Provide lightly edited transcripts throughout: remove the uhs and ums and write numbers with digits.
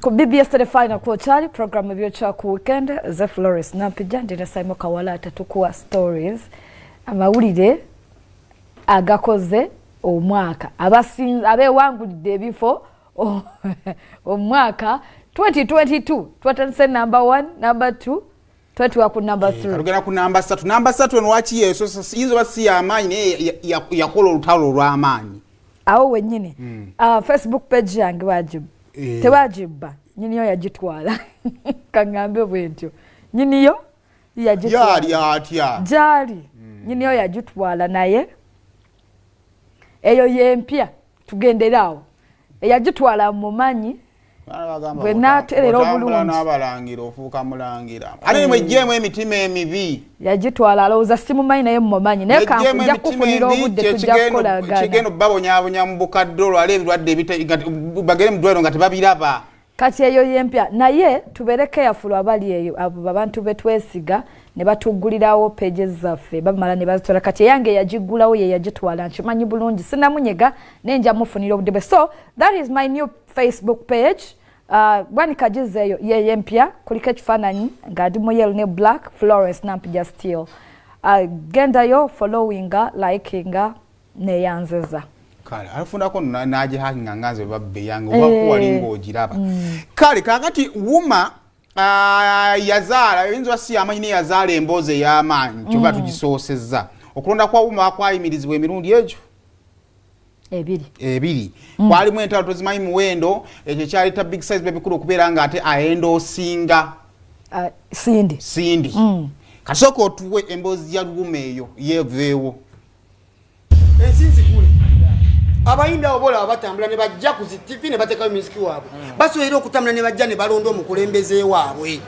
Ku BBS telefina ku chali program ebyocha ku weekend ze Flores nampija ndine Simon Kawala atatukuwa stories amawulire agakoze omwaka abe wangulide ebifo omwaka 2022 twatandise number 1 number 2 twatwa ku number 3 kalugera ku number 3 number 3 ono wachi yeso sinzo basi ya amanyi yakola olutalo lw'amanyi awo wenyine Facebook page yange wajibu tewajiba nyiniyo yagitwala kangambe bwentyo nyiniyo yagitwala yali atya jali nyiniyo yagitwala naye eyo yempya tugenderawo yagitwala mumanyi bwe naterera obulungi n'abalangira ofuuka mulangira ate mwejjemu emitima emibi yagitwala alowooza simumanyi naye mumanyi naye kankuja kufunira obudde tujja kukolagana kigendo babonyabonya mu bukaddolo ale ebirwadde bagere mu ddwaliro nga tebabiraba kati eyo yempya naye tubereke yafulu abali eyo abo abantu betwesiga ne batugulirawo pages zaffe bamala ne bazitola kati yange yagigulawo ye yagitwala nkimanyi bulungi sinamunyega nenja mufunira obudde so that is my new Facebook page bwani kajizeyo ye yempya kuliko ekifaananyi nga ndi muyel ne black Florence nampija still gendayo followinga likinga neyanzeza kale alifundako naje hakinga nganze babbe yange wakuwalingo ogiraba kale kakati wuma yazala ebintu basi amanyi yazala emboze y'amanyi kyoba tugisoosezza okulonda kwa wuma akwayimirizibwa emirundi egyo ebiri kwalimu entalo tozimanyi muwendo ekyo kyaleta big size bebikulu okubeera nga ate ayendo osinga sindi kasooka otuwe embozi ya lwuma eyo yeveewo ensinzi kule abayimbi abo bola batambula ne bajja ku TV ne batekayo musiki waabwe basobola okutambula ne bajja ne balonda omukulembeze waabwe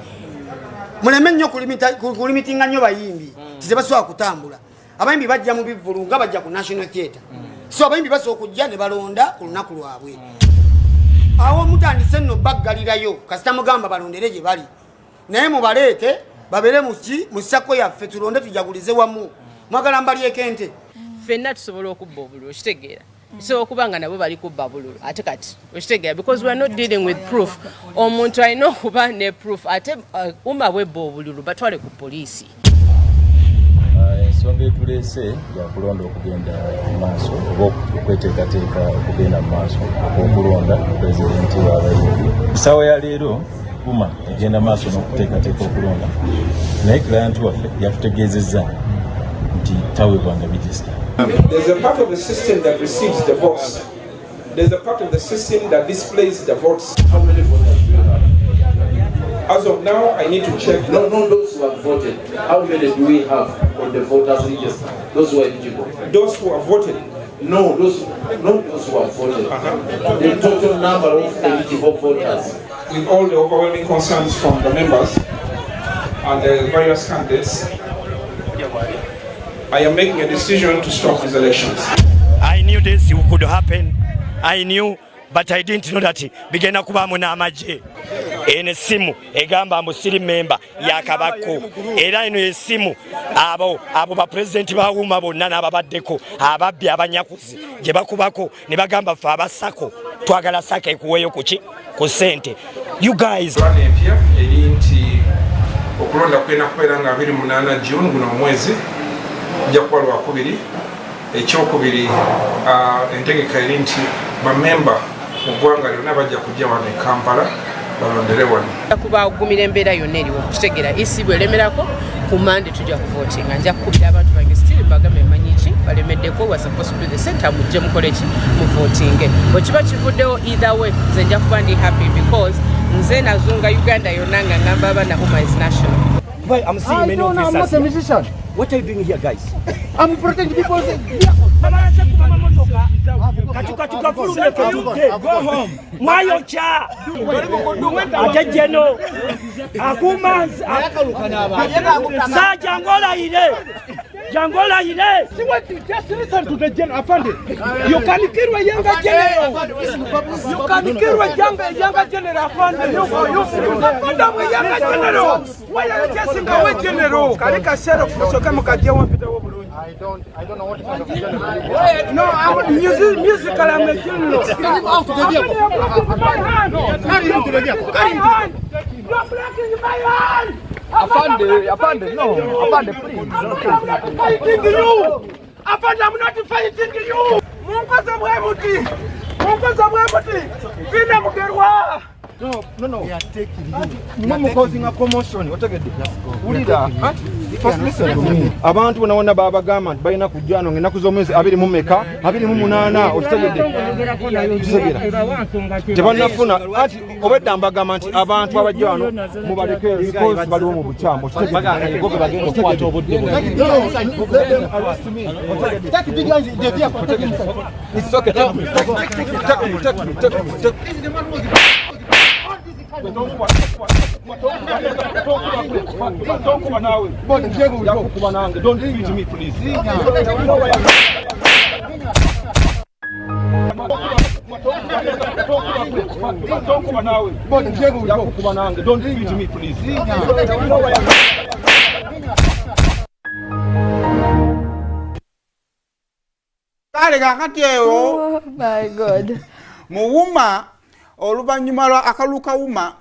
muleme nnyo kulimitinga nnyo bayimbi tebasobola kutambula abayimbi bajja mu bivulu nga bajja ku National Theatre so abayimbi basobola okujja ne balonda ku lunaku lwabwe awo mutandise nno baggalirayo kasita mugamba balondere gye bali naye mubaleete babere mu ssako yaffe tulonde tujagulize wamu mwagala mbalyeko ente fenna tusobola okubba obululu okitegeera so okubanga nabo bali kubba bululu ate kati okitegeera because we are not dealing with proof omuntu alina okuba ne proof ate umma bwebba obululu batwale ku poliisi ensonga etuleese yakulonda okugenda mu maaso oba okweteekateeka okugenda mu maaso okulonda pulezidenti w'abayimbi ssaawa ya leero umma egenda maaso n'okuteekateeka okulonda naye client waffe yatutegeezezza nti taweebwanga register. There's a part of the system that receives the votes. There's a part of the system that displays the votes. How many voters do you have? As of now, I need to check. No, those who have voted. How many do we have on the voters register? Those who are eligible. Those who have voted. No, those who have voted. The total number of eligible voters. With all the overwhelming concerns from the members and the various candidates, I am making a decision to stop these elections. I knew this could happen. I knew, but I didn't know that bigena kubamu n'amagye. Ene simu egamba musiri member yakabako. Era eno esimu abo ba president ba wuma bonna n'ababaddeko ababbi abanyakuzi gye bakubako ne bagamba fa abasako twagala saka ekuweyo kuki ku sente. You guys empya eri nti okulonda kwena kubeera nga 28 June guno omwezi jakuwa lwakubiri ekyokubiri entegeka eri nti bamemba mu ggwanga lyonna bajja kujja wano e Kampala balondere wano kubagumira embeera yonna eriwo kitegeera isi bwelemerako ku Monday tujja kuvotinga nja kukubira abantu bange still bagame manyiki balemeddeko was supposed to be the center mujje mukole ki muvotinge okiba kivuddewo either way nze nja kuba ndi happy because nze nazunga Uganda yonna nga ngamba abana Huma is national. Boy, I'm seeing many of I'm not a musician. What are you doing here, guys? I'm protecting people. Go home. Mayocha. Ajajeno. Akumanz. Sa jangola ile. Jangola ile. Just listen to the general Afande. You can kill a younger general. You can kill a younger general Afande. You younger general. Why are you chasing away general? Karika shero kusoka mukajia wampita wo bulungi. I don't know what kind of genre. No, I'm musical. I'm a general. Get him out of the vehicle. Carry him to the vehicle. Carry him. You're blocking my hand. Afande, no, Afande, please. I'm not fighting you. Afande, I'm not fighting you. Mungoza mwemuti. Vina mugerwa. No. We are taking you. Mama causing a commotion. What again? Ulida. First listen to me. Abantu bonabona baba government balina kujjano ngena kuzomwezi 28 otegedde. Tebanafuna ati obedda mbaga nti abantu abajjano mubaleke because bali mu bukyambo. Baganga gobe bagenda okwata obudde. Take the guys in the vehicle. It's okay. Take Don't leave it to me, please. Don't leave it to me, please. Oh my God. Muwuma oluvanyuma lwa akaluka wuma